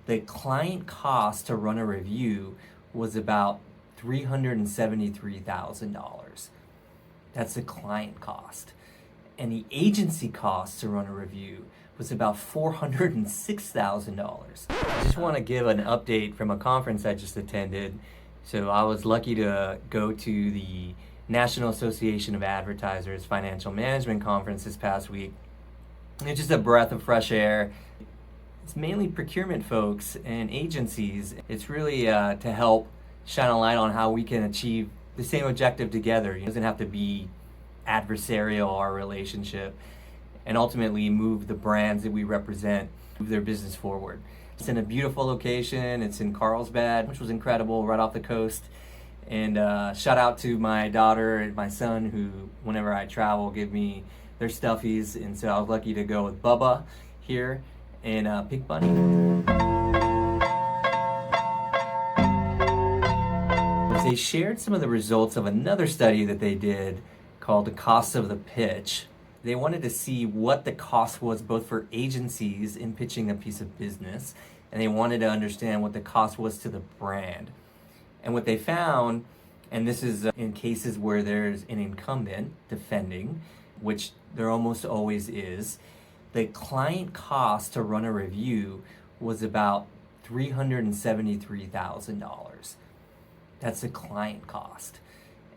the client cost to run a review was about $373,000. That's the client cost. And the agency cost to run a review was about $406,000. I just want to give an update from a conference I just attended. So I was lucky to go to the National Association of Advertisers Financial Management Conference this past week. It's just a breath of fresh air. It's mainly procurement folks and agencies. It's really to help shine a light on how we can achieve the same objective together. It doesn't have to be adversarial, our relationship, and ultimately move the brands that we represent, move their business forward. It's in a beautiful location. It's in Carlsbad, which was incredible, right off the coast. And shout out to my daughter and my son, who, whenever I travel, give me their stuffies. And so I was lucky to go with Bubba here and Pink Bunny. They shared some of the results of another study that they did called The Cost of the Pitch. They wanted to see what the cost was both for agencies in pitching a piece of business, and they wanted to understand what the cost was to the brand. And what they found, and this is in cases where there's an incumbent defending, which there almost always is, the client cost to run a review was about $373,000. That's the client cost.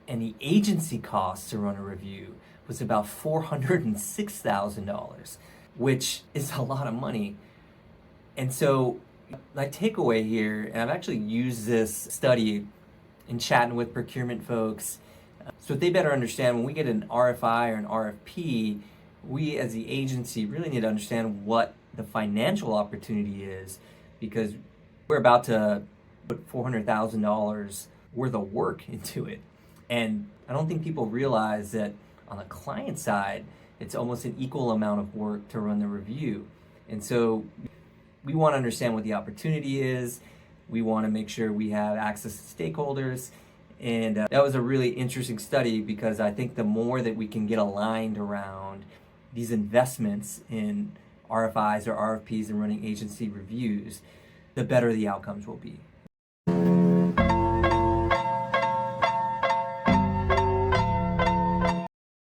And the agency cost to run a review was about $406,000, which is a lot of money. And so my takeaway here, and I've actually used this study in chatting with procurement folks, so they better understand when we get an RFI or an RFP, we as the agency really need to understand what the financial opportunity is, because we're about to put $400,000 worth of work into it. And I don't think people realize that on the client side, it's almost an equal amount of work to run the review. And so we want to understand what the opportunity is. We want to make sure we have access to stakeholders. And that was a really interesting study, because I think the more that we can get aligned around these investments in RFIs or RFPs and running agency reviews, the better the outcomes will be.